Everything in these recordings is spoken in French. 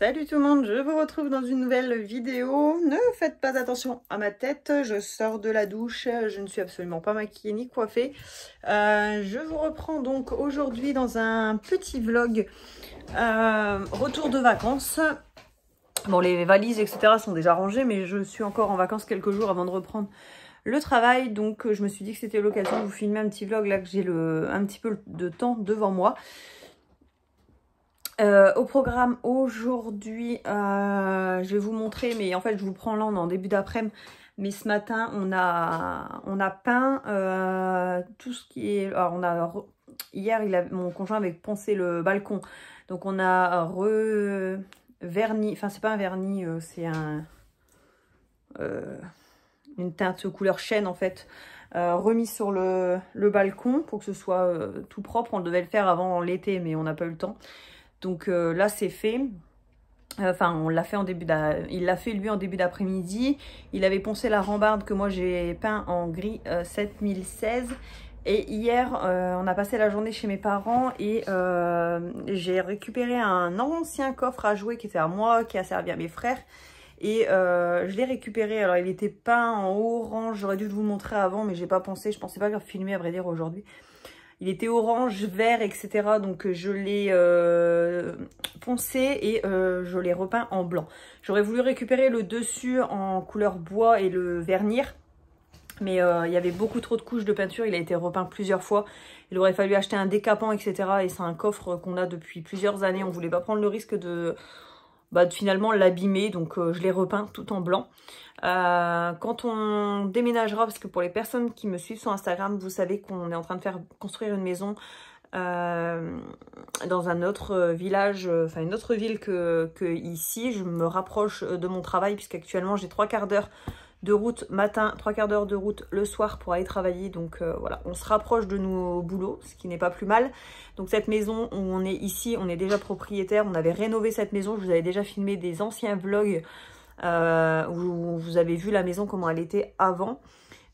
Salut tout le monde, je vous retrouve dans une nouvelle vidéo. Ne faites pas attention à ma tête, je sors de la douche, je ne suis absolument pas maquillée ni coiffée. Je vous reprends donc aujourd'hui dans un petit vlog retour de vacances. Bon, les valises etc sont déjà rangées, mais je suis encore en vacances quelques jours avant de reprendre le travail. Donc je me suis dit que c'était l'occasion de vous filmer un petit vlog là que j'ai un petit peu de temps devant moi. Au programme aujourd'hui, je vais vous montrer, mais en fait je vous prends là, on est en début d'après-midi, mais ce matin on a peint tout ce qui est... Alors hier mon conjoint avait poncé le balcon, donc on a vernis, enfin c'est pas un vernis, c'est une teinte couleur chêne en fait, remis sur le balcon pour que ce soit tout propre. On devait le faire avant l'été mais on n'a pas eu le temps. Donc là c'est fait, enfin on l'a fait en début il l'a fait lui en début d'après-midi. Il avait poncé la rambarde que moi j'ai peint en gris 7016. Et hier on a passé la journée chez mes parents et j'ai récupéré un ancien coffre à jouets qui était à moi, qui a servi à mes frères. Et je l'ai récupéré, alors il était peint en orange, j'aurais dû vous le montrer avant mais j'ai pas pensé, je pensais pas le filmer à vrai dire aujourd'hui. Il était orange, vert, etc. Donc je l'ai poncé et je l'ai repeint en blanc. J'aurais voulu récupérer le dessus en couleur bois et le vernir. Mais il y avait beaucoup trop de couches de peinture. Il a été repeint plusieurs fois. Il aurait fallu acheter un décapant, etc. Et c'est un coffre qu'on a depuis plusieurs années. On ne voulait pas prendre le risque de finalement l'abîmer. Donc je l'ai repeint tout en blanc. Quand on déménagera, parce que pour les personnes qui me suivent sur Instagram, vous savez qu'on est en train de construire une maison dans un autre village, enfin une autre ville que ici. Je me rapproche de mon travail puisqu'actuellement j'ai 3/4 d'heure de route matin, 3/4 d'heure de route le soir pour aller travailler. Donc voilà, on se rapproche de nos boulots, ce qui n'est pas plus mal. Donc cette maison où on est ici, on est déjà propriétaire. On avait rénové cette maison, je vous avais déjà filmé des anciens vlogs où vous avez vu la maison comment elle était avant.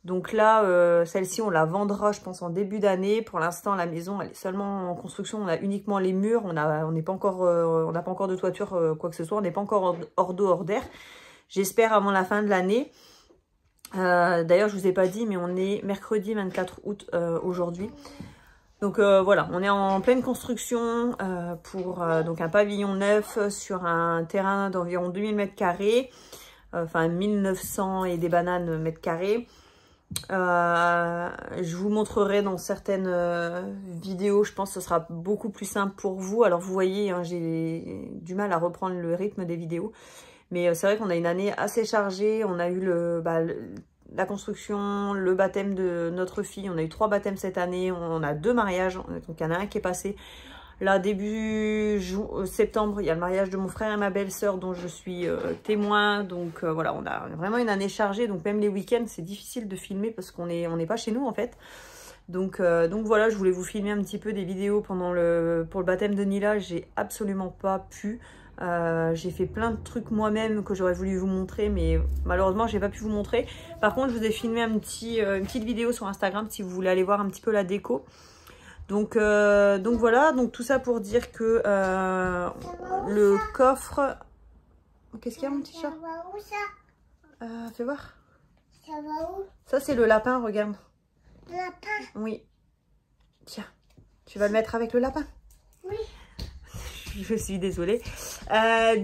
Donc là celle-ci on la vendra je pense en début d'année. Pour l'instant la maison elle est seulement en construction, on a uniquement les murs, on n'a pas encore de toiture quoi que ce soit, on n'est pas encore hors d'eau hors d'air. J'espère avant la fin de l'année. D'ailleurs je vous ai pas dit mais on est mercredi 24 août aujourd'hui. Donc voilà, on est en pleine construction pour donc un pavillon neuf sur un terrain d'environ 2000 m², enfin 1900 et des bananes mètres carrés. Je vous montrerai dans certaines vidéos, je pense que ce sera beaucoup plus simple pour vous. Alors vous voyez, hein, j'ai du mal à reprendre le rythme des vidéos. Mais c'est vrai qu'on a une année assez chargée. On a eu la construction, le baptême de notre fille. On a eu 3 baptêmes cette année. On a 2 mariages. Donc il y en a un qui est passé. Là, début septembre, il y a le mariage de mon frère et ma belle-sœur dont je suis témoin. Donc voilà, on a vraiment une année chargée. Donc même les week-ends, c'est difficile de filmer parce qu'on n'est pas chez nous en fait. Donc voilà, je voulais vous filmer un petit peu des vidéos pour le baptême de Nila. J'ai absolument pas pu. J'ai fait plein de trucs moi-même que j'aurais voulu vous montrer, mais malheureusement j'ai pas pu vous montrer. Par contre je vous ai filmé une petite vidéo sur Instagram si vous voulez aller voir un petit peu la déco. Donc voilà, donc tout ça pour dire que le coffre... Qu'est-ce qu'il y a mon petit chat? Ça va où ça? Fais voir. Ça va où? Ça c'est le lapin, regarde. Le lapin? Oui. Tiens, tu vas le mettre avec le lapin? Oui. Je suis désolée.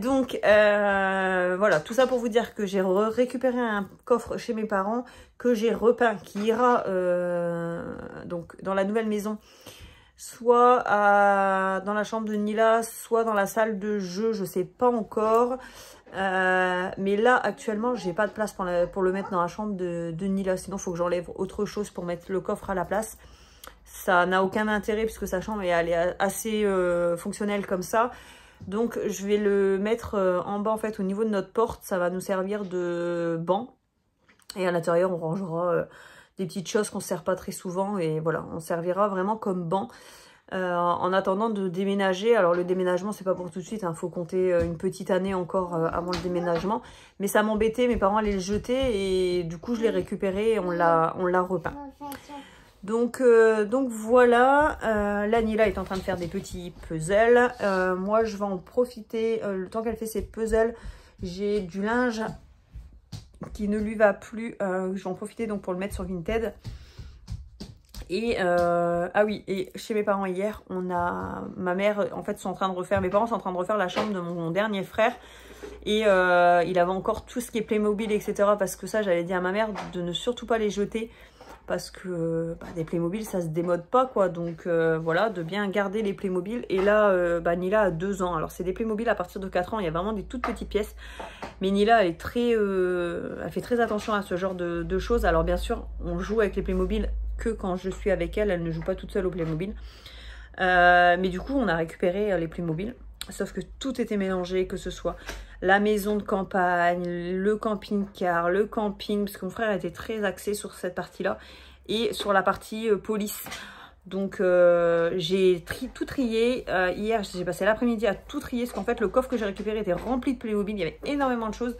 Donc voilà, tout ça pour vous dire que j'ai récupéré un coffre chez mes parents que j'ai repeint, qui ira donc dans la nouvelle maison, soit dans la chambre de Nila, soit dans la salle de jeu, je sais pas encore. Mais là actuellement j'ai pas de place pour le mettre dans la chambre de Nila, sinon il faut que j'enlève autre chose pour mettre le coffre à la place. Ça n'a aucun intérêt puisque sa chambre elle est assez fonctionnelle comme ça. Donc je vais le mettre en bas en fait au niveau de notre porte. Ça va nous servir de banc. Et à l'intérieur on rangera des petites choses qu'on ne sert pas très souvent. Et voilà, on servira vraiment comme banc. En attendant de déménager. Alors le déménagement c'est pas pour tout de suite. Faut compter une petite année encore avant le déménagement. Mais ça m'embêtait, mes parents allaient le jeter. Et du coup je l'ai récupéré et on l'a repeint. Donc voilà, là Nila est en train de faire des petits puzzles. Moi je vais en profiter, le temps qu'elle fait ses puzzles, j'ai du linge qui ne lui va plus. Je vais en profiter donc pour le mettre sur Vinted. Et ah oui, et chez mes parents hier, on a ma mère en fait sont en train de refaire, mes parents sont en train de refaire la chambre de mon dernier frère. Et il avait encore tout ce qui est Playmobil, etc. Parce que ça, j'avais dit à ma mère de ne surtout pas les jeter. Parce que des Playmobil, ça se démode pas, quoi. Donc voilà, de bien garder les Playmobil. Et là, Nila a 2 ans. Alors c'est des Playmobil à partir de 4 ans. Il y a vraiment des toutes petites pièces. Mais Nila, elle est très, elle fait très attention à ce genre de choses. Alors bien sûr, on joue avec les Playmobil que quand je suis avec elle. Elle ne joue pas toute seule au Playmobil. Mais du coup, on a récupéré les Playmobil. Sauf que tout était mélangé, que ce soit la maison de campagne, le camping-car, le camping, parce que mon frère était très axé sur cette partie-là, et sur la partie police. Donc j'ai tout trié. Hier, j'ai passé l'après-midi à tout trier, parce qu'en fait, le coffre que j'ai récupéré était rempli de Playmobil, il y avait énormément de choses.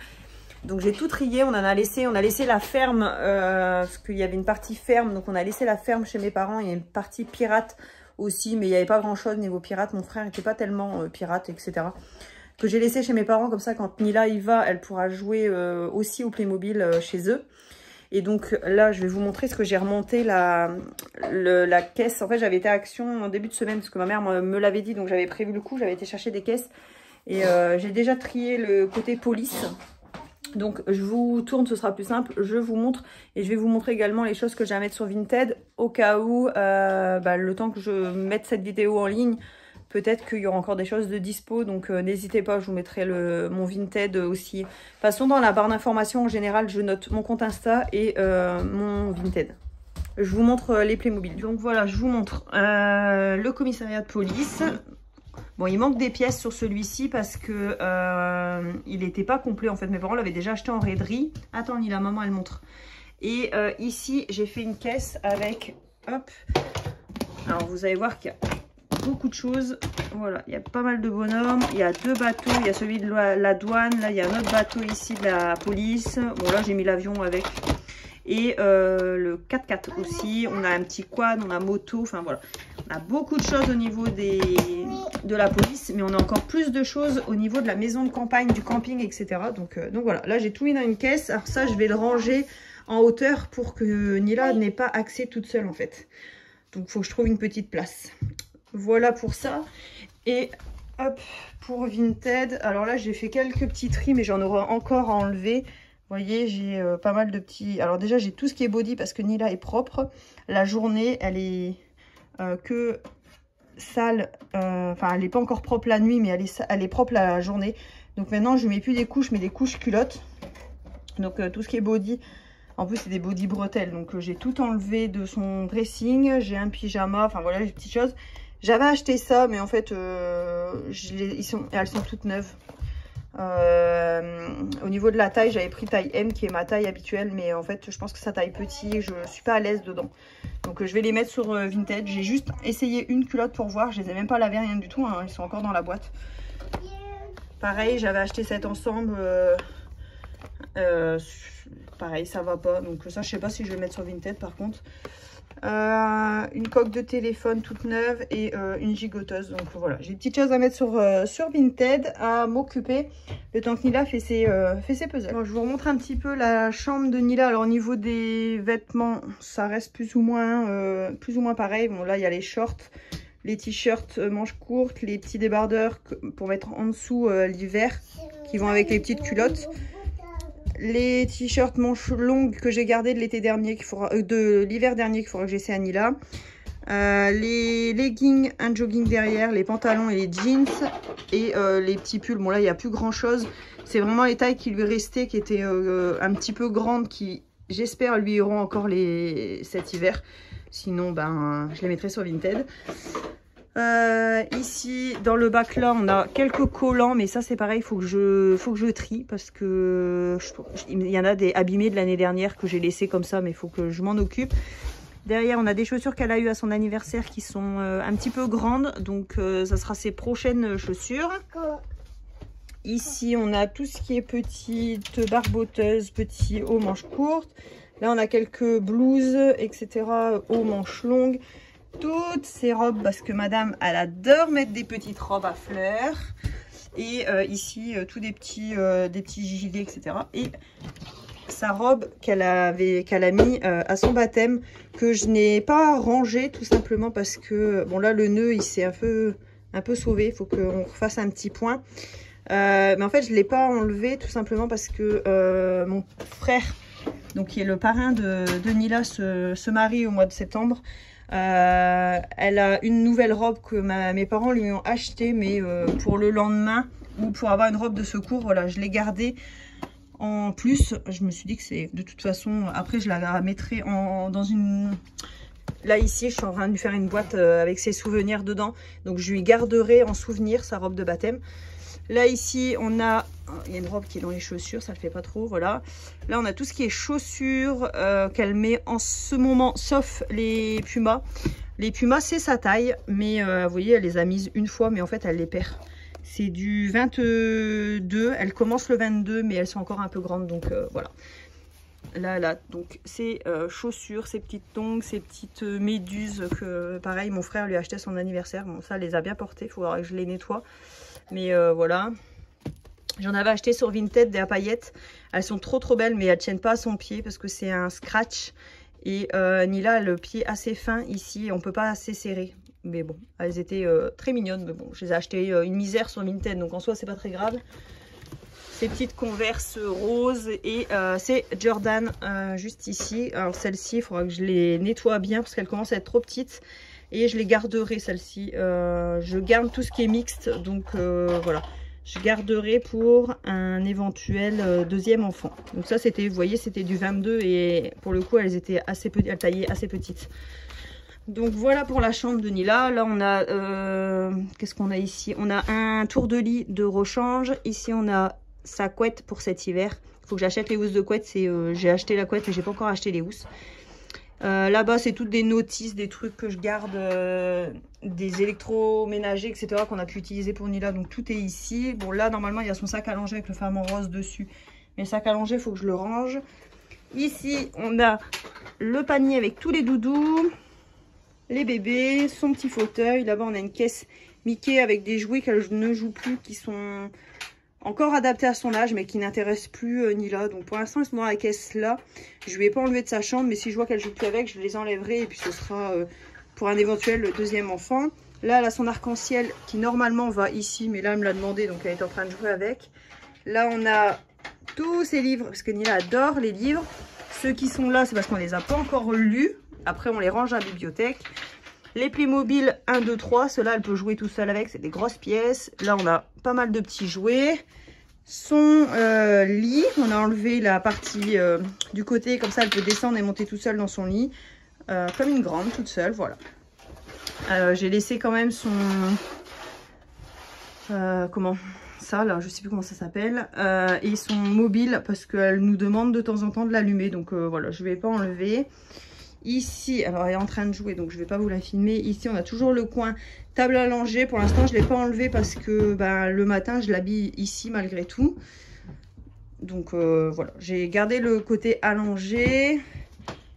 Donc j'ai tout trié, on a laissé la ferme, parce qu'il y avait une partie ferme, donc on a laissé la ferme chez mes parents, il y a une partie pirate aussi, mais il n'y avait pas grand chose niveau pirate. Mon frère n'était pas tellement pirate, etc. Que j'ai laissé chez mes parents, comme ça quand Nila y va, elle pourra jouer aussi au Playmobil chez eux. Et donc là, je vais vous montrer ce que j'ai remonté la caisse. En fait, j'avais été à Action en début de semaine, parce que ma mère me l'avait dit, donc j'avais prévu le coup, j'avais été chercher des caisses. Et j'ai déjà trié le côté police. Donc je vous tourne, ce sera plus simple, je vous montre et je vais vous montrer également les choses que j'ai à mettre sur Vinted au cas où le temps que je mette cette vidéo en ligne, peut-être qu'il y aura encore des choses de dispo, donc n'hésitez pas, je vous mettrai mon Vinted aussi. De toute façon, dans la barre d'informations en général, je note mon compte Insta et mon Vinted. Je vous montre les Playmobil. Donc voilà, je vous montre le commissariat de police. Bon, il manque des pièces sur celui-ci parce que il n'était pas complet. En fait, mes parents l'avaient déjà acheté en raiderie. Attends, la maman, elle montre. Et ici, j'ai fait une caisse avec... Hop. Alors, vous allez voir qu'il y a beaucoup de choses. Voilà, il y a pas mal de bonhommes. Il y a 2 bateaux. Il y a celui de la douane. Là, il y a un autre bateau ici de la police. Bon, là, j'ai mis l'avion avec. Et le 4x4 aussi. On a un petit quad, on a moto. Enfin, voilà. On a beaucoup de choses au niveau de la police, mais on a encore plus de choses au niveau de la maison de campagne, du camping, etc. Donc voilà, là j'ai tout mis dans une caisse. Alors ça, je vais le ranger en hauteur pour que Nila n'ait pas accès toute seule en fait. Donc il faut que je trouve une petite place. Voilà pour ça. Et hop, pour Vinted. Alors là, j'ai fait quelques petits tris, mais j'en aurai encore à enlever. Vous voyez, j'ai pas mal de petits... Alors déjà, j'ai tout ce qui est body parce que Nila est propre. La journée, elle est... que sale, enfin elle n'est pas encore propre la nuit, mais elle est propre la journée. Donc maintenant je mets plus des couches, mais des couches culottes. Donc tout ce qui est body, en plus c'est des body bretelles, donc j'ai tout enlevé de son dressing. J'ai un pyjama, enfin voilà les petites choses. J'avais acheté ça, mais en fait elles sont toutes neuves. Au niveau de la taille, j'avais pris taille M qui est ma taille habituelle, mais en fait je pense que ça taille petit et je suis pas à l'aise dedans. Donc je vais les mettre sur Vinted. J'ai juste essayé une culotte pour voir, je les ai même pas lavées, rien du tout, hein. Ils sont encore dans la boîte. Pareil, j'avais acheté cet ensemble, pareil ça va pas, donc ça je sais pas si je vais mettre sur Vinted par contre. Une coque de téléphone toute neuve et une gigoteuse. Donc voilà, j'ai des petites choses à mettre sur Vinted, à m'occuper le temps que Nila fait ses puzzles. Bon, je vous remontre un petit peu la chambre de Nila. Alors au niveau des vêtements, ça reste plus ou moins pareil. Bon là il y a les shorts, les t-shirts manches courtes, les petits débardeurs pour mettre en dessous l'hiver qui vont avec les petites culottes. Les t-shirts manches longues que j'ai gardés de l'été dernier, de l'hiver dernier, qu'il faudra que j'essaie à Nila. Les leggings, un jogging derrière, les pantalons et les jeans. Et les petits pulls. Bon là, il n'y a plus grand chose. C'est vraiment les tailles qui lui restaient, qui étaient un petit peu grandes, qui j'espère lui iront encore cet hiver. Sinon, ben, je les mettrai sur Vinted. Ici dans le bac là on a quelques collants, mais ça c'est pareil, faut que je trie parce que il y en a des abîmés de l'année dernière que j'ai laissé comme ça, mais il faut que je m'en occupe. Derrière on a des chaussures qu'elle a eu à son anniversaire qui sont un petit peu grandes, donc ça sera ses prochaines chaussures. Ici on a tout ce qui est petite barbotteuse, petits hauts manches courtes. Là, on a quelques blouses, etc. aux manches longues. Toutes ces robes, parce que madame, elle adore mettre des petites robes à fleurs. Et ici, tous des petits gilets, etc. Et sa robe qu'elle a mis à son baptême, que je n'ai pas rangé tout simplement parce que, bon là, le nœud, il s'est un peu sauvé. Il faut qu'on refasse un petit point. Mais en fait, je ne l'ai pas enlevé tout simplement parce que mon frère, donc qui est le parrain de Nila, se marie au mois de septembre. Elle a une nouvelle robe que mes parents lui ont achetée, mais pour le lendemain ou pour avoir une robe de secours, voilà, je l'ai gardée. En plus, je me suis dit que c'est de toute façon, après je la mettrai dans une... Là ici, je suis en train de lui faire une boîte avec ses souvenirs dedans, donc je lui garderai en souvenir sa robe de baptême. Là ici, il y a une robe qui est dans les chaussures, ça le fait pas trop, voilà. Là, on a tout ce qui est chaussures qu'elle met en ce moment, sauf les pumas. Les pumas, c'est sa taille, mais vous voyez, elle les a mises une fois, mais en fait, elle les perd. C'est du 22, elle commence le 22, mais elles sont encore un peu grandes, donc voilà. Là, donc ces chaussures, ces petites tongs, ces petites méduses que, pareil, mon frère lui a acheté à son anniversaire. Bon, ça, elle les a bien portées, il faudra que je les nettoie. Mais voilà, j'en avais acheté sur Vinted des à paillettes. Elles sont trop belles, mais elles tiennent pas à son pied parce que c'est un scratch. Et Nila a le pied assez fin ici, on peut pas assez serrer. Mais bon, elles étaient très mignonnes. Mais bon, je les ai achetées une misère sur Vinted, donc en soi c'est pas très grave. Ces petites Converse roses et c'est Jordan juste ici. Alors celle-ci, il faudra que je les nettoie bien parce qu'elle commence à être trop petite. Et je les garderai, celle-ci. Je garde tout ce qui est mixte. Donc voilà. Je garderai pour un éventuel deuxième enfant. Donc ça, c'était, vous voyez, c'était du 22. Et pour le coup, elles étaient assez petites, elles taillaient assez petites. Donc voilà pour la chambre de Nila. Là, on a... qu'est-ce qu'on a ici? On a un tour de lit de rechange. Ici, on a sa couette pour cet hiver. Il faut que j'achète les housses de couette. J'ai acheté la couette, mais j'ai pas encore acheté les housses. Là-bas, c'est toutes des notices, des trucs que je garde, des électroménagers, etc. qu'on a pu utiliser pour Nila. Donc, tout est ici. Bon, là, normalement, il y a son sac à langer avec le femme en rose dessus. Mais le sac à langer, il faut que je le range. Ici, on a le panier avec tous les doudous, les bébés, son petit fauteuil. Là-bas, on a une caisse Mickey avec des jouets qu'elle ne joue plus, qui sont encore adaptés à son âge, mais qui n'intéressent plus Nila. Donc pour l'instant, ils sont dans la caisse là. Je lui ai pas enlevé de sa chambre, mais si je vois qu'elle joue plus avec, je les enlèverai. Et puis ce sera pour un éventuel deuxième enfant. Là, elle a son arc-en-ciel qui normalement va ici, mais là, elle me l'a demandé, donc elle est en train de jouer avec. Là, on a tous ces livres, parce que Nila adore les livres. Ceux qui sont là, c'est parce qu'on les a pas encore lus. Après, on les range à la bibliothèque. Les Playmobil 1, 2, 3, ceux-là, elle peut jouer tout seul avec, c'est des grosses pièces. Là, on a pas mal de petits jouets. Son lit, on a enlevé la partie du côté, comme ça, elle peut descendre et monter tout seul dans son lit. Comme une grande, toute seule, voilà. J'ai laissé quand même son... comment ça, là, je sais plus comment ça s'appelle. Et son mobile, parce qu'elle nous demande de temps en temps de l'allumer. Donc voilà, je ne vais pas enlever. Ici, alors elle est en train de jouer, donc je ne vais pas vous la filmer. Ici, on a toujours le coin table à langer. Pour l'instant, je ne l'ai pas enlevé parce que le matin, je l'habille ici malgré tout. Donc voilà, j'ai gardé le côté allongé.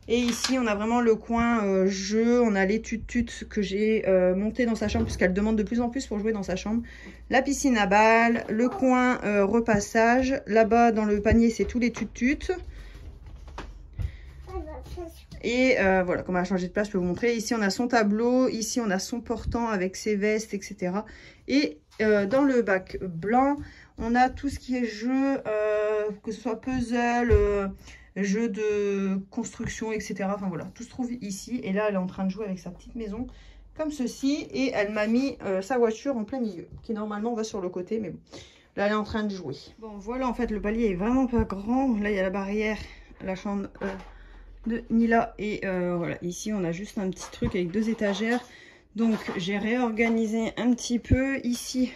Et ici, on a vraiment le coin jeu. On a les tut-tut que j'ai monté dans sa chambre puisqu'elle demande de plus en plus pour jouer dans sa chambre. La piscine à balles, le coin repassage. Là-bas, dans le panier, c'est tous les tut-tut. Et voilà, comme elle a changé de place, je peux vous montrer. Ici, on a son tableau. Ici, on a son portant avec ses vestes, etc. Et dans le bac blanc, on a tout ce qui est jeu, que ce soit puzzle, jeu de construction, etc. Enfin voilà, tout se trouve ici. Et là, elle est en train de jouer avec sa petite maison, comme ceci. Et elle m'a mis sa voiture en plein milieu, qui normalement va sur le côté, mais bon. Là, elle est en train de jouer. Bon, voilà, en fait, le palier est vraiment pas grand. Là, il y a la barrière, la chambre... de Nila et voilà, ici on a juste un petit truc avec 2 étagères, donc j'ai réorganisé un petit peu. Ici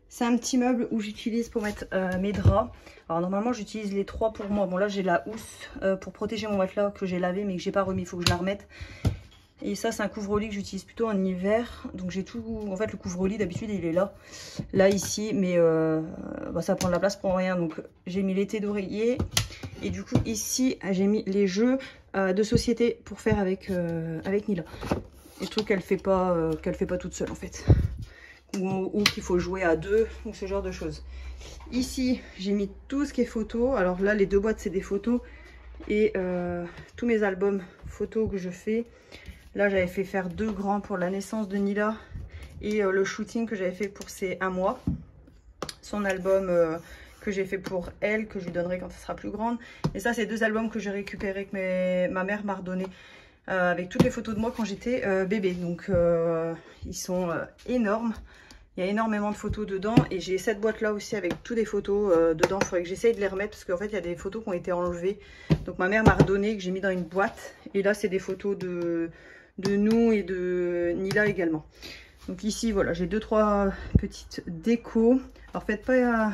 c'est un petit meuble où j'utilise pour mettre mes draps. Alors normalement j'utilise les 3 pour moi. Bon là j'ai la housse pour protéger mon matelas que j'ai lavé mais que j'ai pas remis, il faut que je la remette. Et ça c'est un couvre-lit que j'utilise plutôt en hiver, donc j'ai tout, en fait le couvre-lit d'habitude il est là ici, mais ça prend de la place pour rien, donc j'ai mis l'été d'oreiller. Et du coup ici j'ai mis les jeux de société pour faire avec Nila. Les trucs qu'elle fait pas toute seule en fait. Ou qu'il faut jouer à deux ou ce genre de choses. Ici j'ai mis tout ce qui est photo. Alors là les deux boîtes c'est des photos et tous mes albums photos que je fais. Là j'avais fait faire 2 grands pour la naissance de Nila et le shooting que j'avais fait pour ses 1 mois. Son album que j'ai fait pour elle, que je lui donnerai quand elle sera plus grande. Et ça c'est 2 albums que j'ai récupérés, que ma mère m'a redonné avec toutes les photos de moi quand j'étais bébé. Donc ils sont énormes. Il y a énormément de photos dedans et j'ai cette boîte là aussi avec toutes les photos dedans. Il faudrait que j'essaye de les remettre parce qu'en fait il y a des photos qui ont été enlevées. Donc ma mère m'a redonné, que j'ai mis dans une boîte. Et là c'est des photos de nous et de Nila également. Donc ici voilà, j'ai 2-3 petites décos. Alors faites pas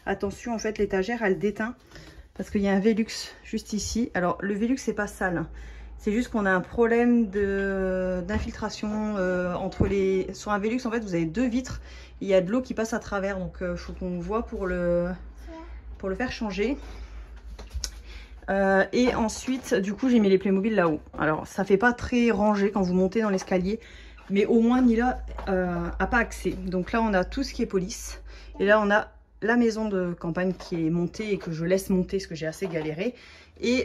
attention, en fait l'étagère elle déteint parce qu'il y a un Velux juste ici. Alors le Velux c'est pas sale, c'est juste qu'on a un problème d'infiltration entre les... Sur un Velux en fait vous avez 2 vitres, il y a de l'eau qui passe à travers, donc il faut qu'on voit pour le faire changer. Et ensuite du coup j'ai mis les Playmobil là-haut. Alors ça fait pas très rangé quand vous montez dans l'escalier, mais au moins Nila a pas accès. Donc là on a tout ce qui est police et là on a la maison de campagne qui est montée et que je laisse monter parce que j'ai assez galéré. Et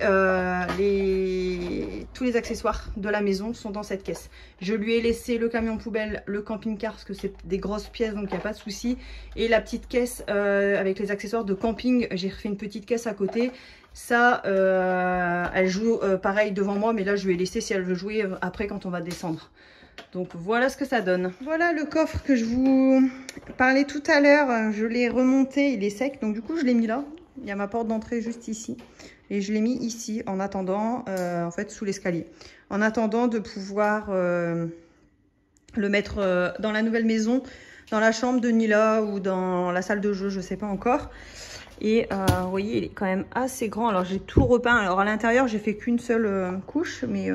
tous les accessoires de la maison sont dans cette caisse. Je lui ai laissé le camion poubelle, le camping-car parce que c'est des grosses pièces donc il n'y a pas de souci. Et la petite caisse avec les accessoires de camping, j'ai refait une petite caisse à côté. Ça, elle joue pareil devant moi, mais là je lui ai laissé si elle veut jouer après quand on va descendre. Donc voilà ce que ça donne. Voilà le coffre que je vous parlais tout à l'heure. Je l'ai remonté, il est sec. Donc du coup je l'ai mis là. Il y a ma porte d'entrée juste ici. Et je l'ai mis ici en attendant, en fait sous l'escalier. En attendant de pouvoir le mettre dans la nouvelle maison, dans la chambre de Nila ou dans la salle de jeu, je ne sais pas encore. Et vous voyez, il est quand même assez grand. Alors j'ai tout repeint. Alors à l'intérieur, j'ai fait qu'une seule couche, mais...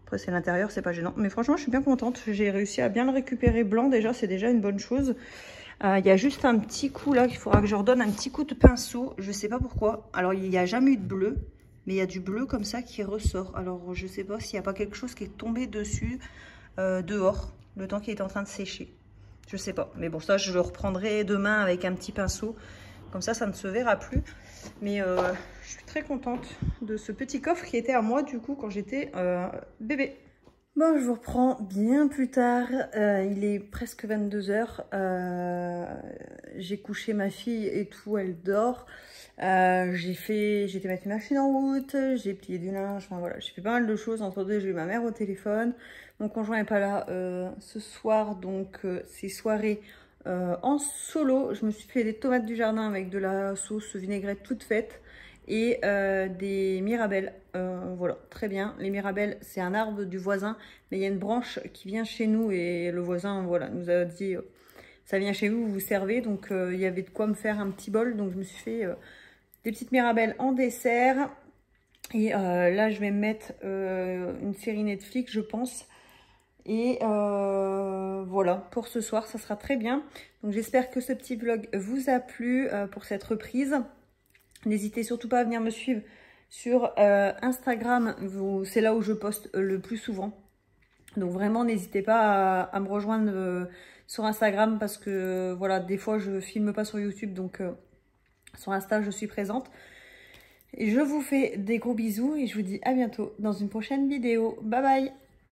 Après c'est l'intérieur, c'est pas gênant. Mais franchement je suis bien contente. J'ai réussi à bien le récupérer blanc déjà, c'est déjà une bonne chose. Il y a juste un petit coup là qu'il faudra que je redonne un petit coup de pinceau. Je sais pas pourquoi. Alors il n'y a jamais eu de bleu, mais il y a du bleu comme ça qui ressort. Alors je sais pas s'il n'y a pas quelque chose qui est tombé dessus dehors, le temps qu'il est en train de sécher. Je sais pas. Mais bon, ça je le reprendrai demain avec un petit pinceau. Comme ça ne se verra plus. Mais je suis très contente de ce petit coffre qui était à moi du coup quand j'étais bébé. Bon, je vous reprends bien plus tard. Il est presque 22 h. J'ai couché ma fille et tout, elle dort. J'étais mettre une machine en route, j'ai plié du linge, enfin voilà, j'ai fait pas mal de choses. Entre deux, j'ai eu ma mère au téléphone. Mon conjoint n'est pas là ce soir, donc c'est soirée en solo. Je me suis fait des tomates du jardin avec de la sauce vinaigrette toute faite et des mirabelles. Voilà, très bien. Les mirabelles, c'est un arbre du voisin, mais il y a une branche qui vient chez nous et le voisin, voilà, nous a dit ça vient chez vous, vous servez. Donc il y avait de quoi me faire un petit bol, donc je me suis fait des petites mirabelles en dessert. Et là, je vais me mettre une série Netflix, je pense. Et voilà, pour ce soir, ça sera très bien. Donc j'espère que ce petit vlog vous a plu pour cette reprise. N'hésitez surtout pas à venir me suivre sur Instagram. C'est là où je poste le plus souvent. Donc vraiment, n'hésitez pas à me rejoindre sur Instagram parce que voilà, des fois, je filme pas sur YouTube. Donc sur Insta, je suis présente. Et je vous fais des gros bisous et je vous dis à bientôt dans une prochaine vidéo. Bye bye!